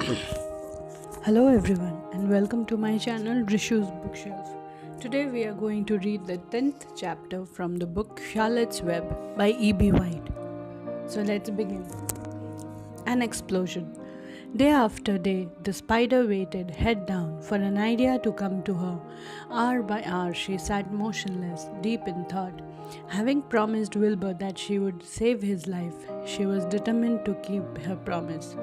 Hello everyone and welcome to my channel Rishu's Bookshelf. Today we are going to read the 10th chapter from the book Charlotte's Web by E.B. White. So let's begin. An explosion. Day after day, the spider waited head down for an idea to come to her. Hour by hour she sat motionless, deep in thought. Having promised Wilbur that she would save his life, she was determined to keep her promise.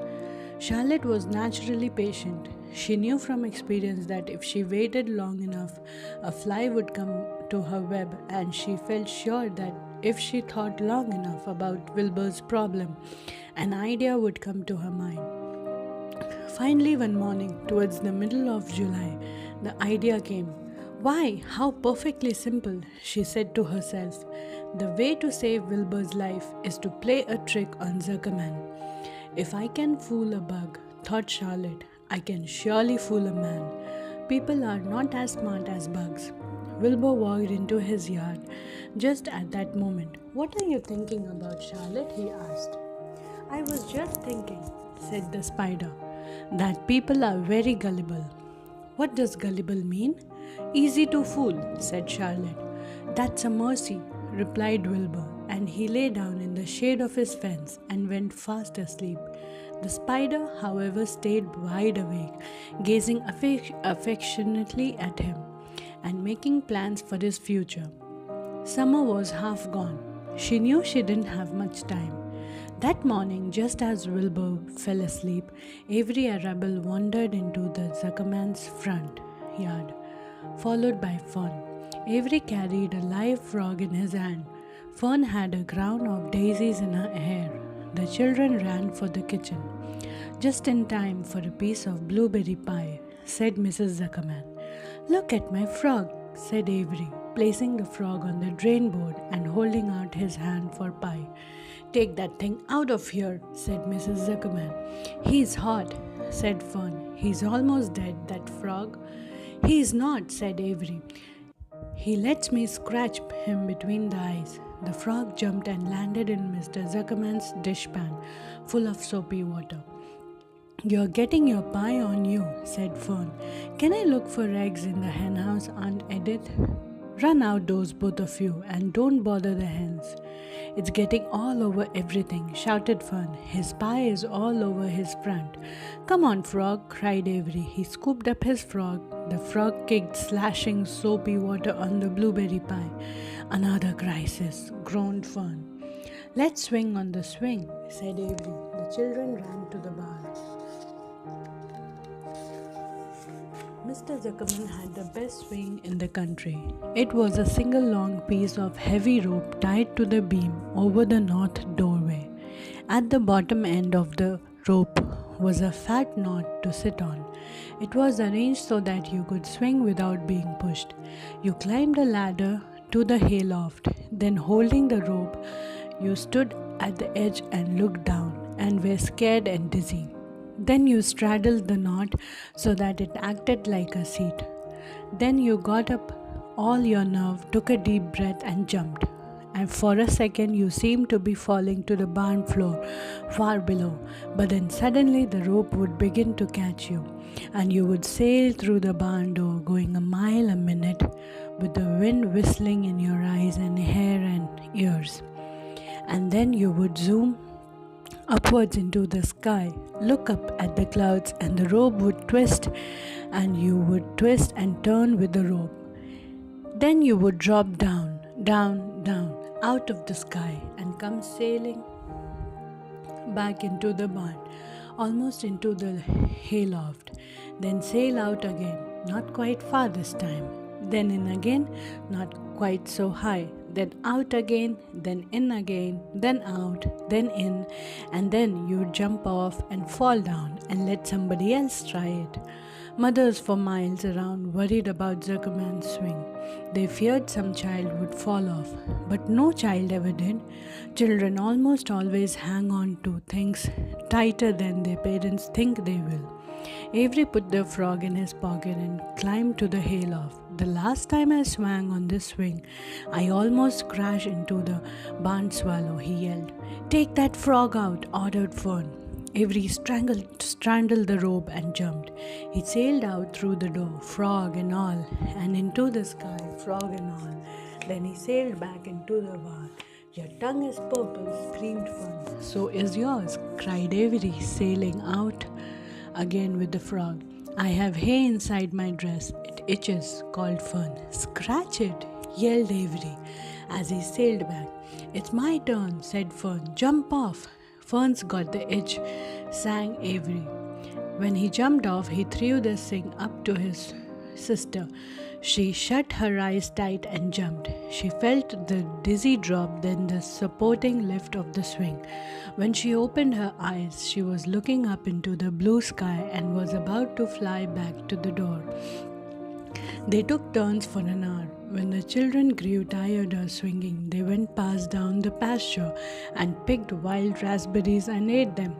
Charlotte was naturally patient. She knew from experience that if she waited long enough, a fly would come to her web, and she felt sure that if she thought long enough about Wilbur's problem, an idea would come to her mind. Finally, one morning, towards the middle of July, the idea came. Why, how perfectly simple, she said to herself. The way to save Wilbur's life is to play a trick on Zuckerman. If I can fool a bug, thought Charlotte, I can surely fool a man. People are not as smart as bugs. Wilbur walked into his yard just at that moment. What are you thinking about, Charlotte? He asked. I was just thinking, said the spider, that people are very gullible. What does gullible mean? Easy to fool, said Charlotte. That's a mercy, replied Wilbur, and he lay down in the shade of his fence and went fast asleep. The spider, however, stayed wide awake, gazing affectionately at him and making plans for his future. Summer was half gone. She knew she didn't have much time. That morning, just as Wilbur fell asleep, Avery Arable wandered into the Zuckerman's front yard, followed by Fern. Avery carried a live frog in his hand. Fern had a crown of daisies in her hair. The children ran for the kitchen. Just in time for a piece of blueberry pie, said Mrs. Zuckerman. Look at my frog, said Avery, placing the frog on the drain board and holding out his hand for pie. Take that thing out of here, said Mrs. Zuckerman. He's hot, said Fern. He's almost dead, that frog. He's not, said Avery. He lets me scratch him between the eyes. The frog jumped and landed in Mr. Zuckerman's dishpan, full of soapy water. You're getting your pie on you, said Fern. Can I look for eggs in the henhouse, Aunt Edith? Run outdoors, both of you, and don't bother the hens. It's getting all over everything, shouted Fern. His pie is all over his front. Come on, frog, cried Avery. He scooped up his frog. The frog kicked, slashing soapy water on the blueberry pie. Another crisis, groaned Fern. Let's swing on the swing, said Avery. The children ran to the barn. Mr. Zuckerman had the best swing in the country. It was a single long piece of heavy rope tied to the beam over the north doorway. At the bottom end of the rope was a fat knot to sit on. It was arranged so that you could swing without being pushed. You climbed a ladder to the hayloft, then holding the rope, you stood at the edge and looked down and were scared and dizzy. Then you straddled the knot so that it acted like a seat. Then you got up all your nerve, took a deep breath and jumped. And for a second you seemed to be falling to the barn floor far below. But then suddenly the rope would begin to catch you, and you would sail through the barn door going a mile a minute with the wind whistling in your eyes and hair and ears. And then you would zoom upwards into the sky, look up at the clouds, and the rope would twist, and you would twist and turn with the rope. Then you would drop down, down, down, out of the sky and come sailing back into the barn, almost into the hayloft. Then sail out again, not quite far this time. Then in again, not quite so high. Then out again, then in again, then out, then in, and then you'd jump off and fall down and let somebody else try it. Mothers for miles around worried about Zuckerman's swing. They feared some child would fall off, but no child ever did. Children almost always hang on to things tighter than their parents think they will. Avery put the frog in his pocket and climbed to the hayloft. The last time I swung on this swing, I almost crashed into the barn swallow, he yelled. Take that frog out, ordered Fern. Avery straddled the rope and jumped. He sailed out through the door, frog and all, and into the sky, frog and all. Then he sailed back into the barn. Your tongue is purple, screamed Fern. So is yours, cried Avery, sailing out again with the frog. I have hay inside my dress. It itches, called Fern. Scratch it, yelled Avery as he sailed back. It's my turn, said Fern. Jump off. Fern's got the itch, sang Avery. When he jumped off, he threw the swing up to his sister. She shut her eyes tight and jumped. She felt the dizzy drop, then the supporting lift of the swing. When she opened her eyes, she was looking up into the blue sky and was about to fly back to the door. They took turns for an hour. When the children grew tired of swinging, they went past down the pasture and picked wild raspberries and ate them.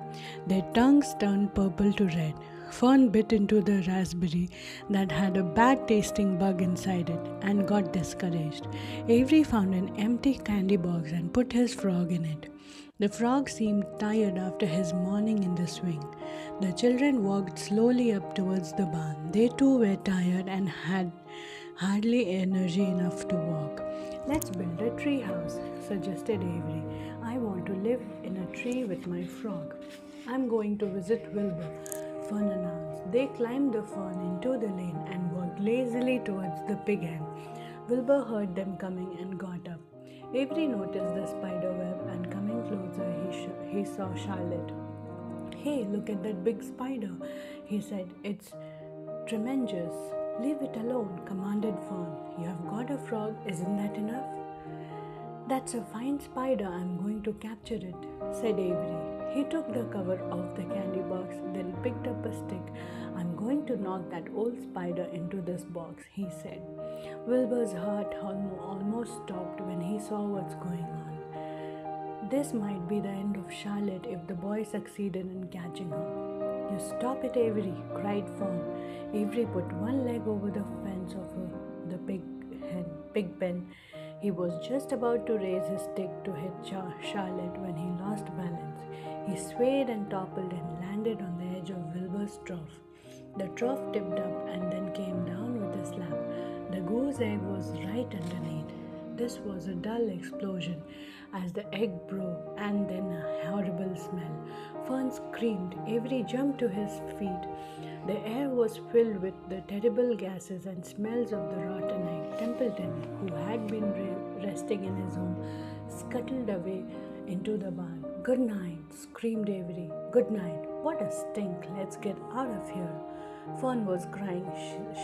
Their tongues turned purple to red. Fern bit into the raspberry that had a bad-tasting bug inside it and got discouraged. Avery found an empty candy box and put his frog in it. The frog seemed tired after his morning in the swing. The children walked slowly up towards the barn. They too were tired and had hardly energy enough to walk. Let's build a tree house, suggested Avery. I want to live in a tree with my frog. I'm going to visit Wilbur, Fern announced. They climbed the fern into the lane and walked lazily towards the pig hen. Wilbur heard them coming and got up. Avery noticed the spider web and coming closer he saw Charlotte. Hey, look at that big spider, he said. It's tremendous. Leave it alone, commanded Fern. You have got a frog, isn't that enough? That's a fine spider, I'm going to capture it, said Avery. He took the cover off the candy box, then picked up a stick. I'm going to knock that old spider into this box, he said. Wilbur's heart almost stopped when he saw what's going on. This might be the end of Charlotte if the boy succeeded in catching her. You stop it, Avery, cried Fern. Avery put one leg over the fence of the pig pen. He was just about to raise his stick to hit Charlotte when he lost balance. He swayed and toppled and landed on the edge of Wilbur's trough. The trough tipped up and then came down with a slap. The goose egg was right underneath. This was a dull explosion as the egg broke and then a horrible smell. Fern screamed. Avery jumped to his feet. The air was filled with the terrible gases and smells of the rotten egg. Templeton, who had been resting in his home, scuttled away into the barn. Good night, screamed Avery. Good night. What a stink. Let's get out of here. Fern was crying.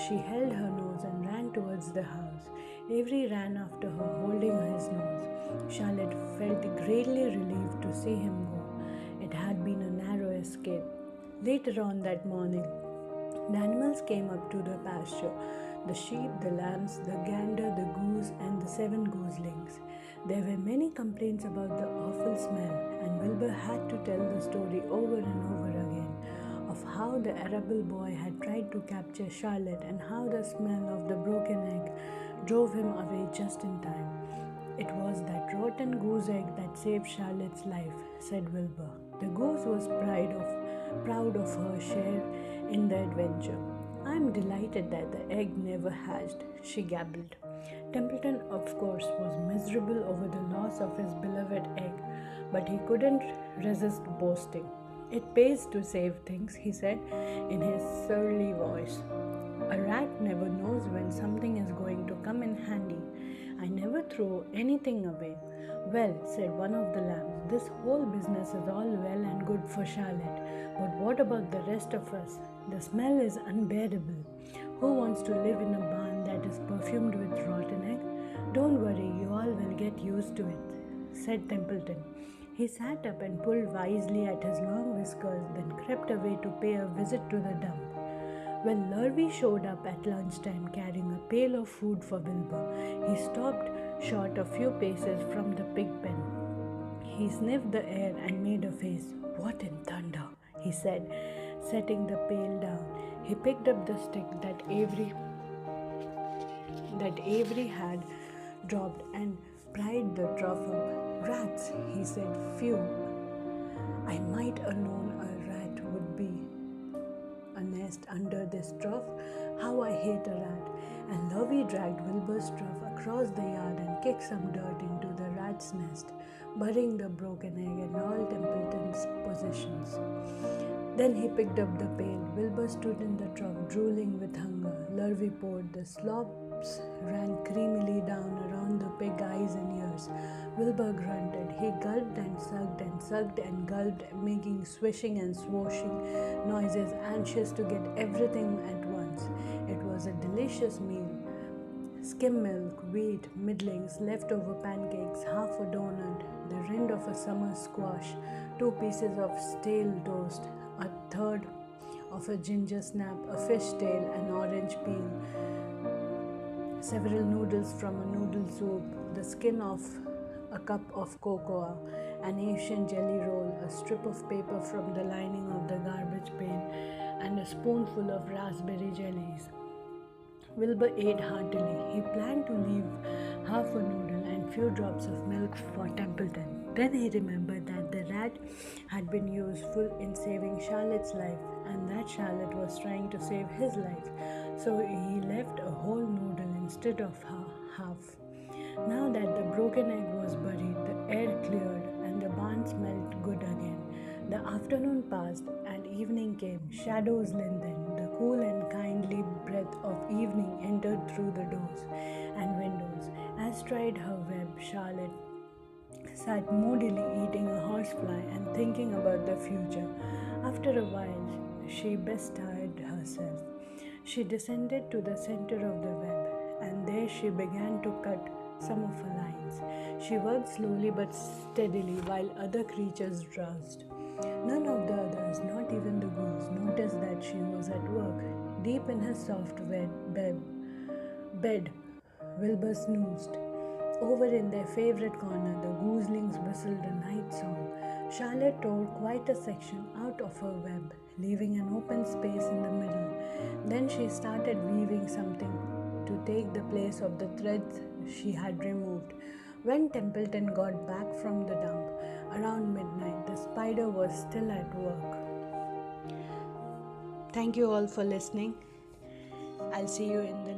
She held her nose and ran towards the house. Avery ran after her, holding his nose. Charlotte felt greatly relieved to see him go. It had been a narrow escape. Later on that morning, the animals came up to the pasture. The sheep, the lambs, the gander, the goose, and the 7 goslings. There were many complaints about the awful smell, and Wilbur had to tell the story over and over again of how the arable boy had tried to capture Charlotte and how the smell of the broken egg drove him away just in time. It was that rotten goose egg that saved Charlotte's life, said Wilbur. The goose was proud of her share in the adventure. I'm delighted that the egg never hatched, she gabbled. Templeton, of course, was miserable over the loss of his beloved egg, but he couldn't resist boasting. It pays to save things, he said in his surly voice. A rat never knows when something is going to come in handy. I never throw anything away. Well, said one of the lambs, this whole business is all well and good for Charlotte, but what about the rest of us? The smell is unbearable. Who wants to live in a barn that is perfumed with rotten egg? Don't worry, you all will get used to it, said Templeton. He sat up and pulled wisely at his long whiskers, then crept away to pay a visit to the dump. When Lurvy showed up at lunchtime carrying a pail of food for Wilbur, he stopped short a few paces from the pig pen. He sniffed the air and made a face. What in thunder? He said, setting the pail down. He picked up the stick that Avery had dropped and pried the trough up. Rats, he said. Phew. I might have known a nest under this trough. How I hate a rat. And Lovey dragged Wilbur's trough across the yard and kicked some dirt into the rat's nest, burying the broken egg and all Templeton's possessions. Then he picked up the pail. Wilbur stood in the trough, drooling with hunger. Lurvy poured. The slops ran creamily down around the pig eyes and ears. Wilbur grunted. He gulped and sucked and gulped, making swishing and swooshing noises, anxious to get everything at once. It was a delicious meal. Skim milk, wheat, middlings, leftover pancakes, half a donut, the rind of a summer squash, 2 pieces of stale toast, a third of a ginger snap, a fish tail, an orange peel, several noodles from a noodle soup, the skin of a cup of cocoa, an Asian jelly roll, a strip of paper from the lining of the garbage pail, and a spoonful of raspberry jellies. Wilbur ate heartily. He planned to leave half a noodle and few drops of milk for Templeton. Then he remembered that the rat had been useful in saving Charlotte's life, and that Charlotte was trying to save his life. So he left a whole noodle instead of half. Now that the broken egg was buried, the air cleared and the barn smelled good again. The afternoon passed and evening came. Shadows lengthened. The cool and kindly breath of evening entered through the doors and windows. Astride her web, Charlotte sat moodily eating a horsefly and thinking about the future. After a while, she bestirred herself. She descended to the center of the web, and there she began to cut some of her lines. She worked slowly but steadily while other creatures drowsed. None of the others, not even the goose, noticed that she was at work. Deep in his soft bed, Wilbur snoozed. Over in their favorite corner, the gooselings whistled a night song. Charlotte tore quite a section out of her web, leaving an open space in the middle. Then she started weaving something to take the place of the threads she had removed. When Templeton got back from the dump around midnight, the spider was still at work. Thank you all for listening. I'll see you in the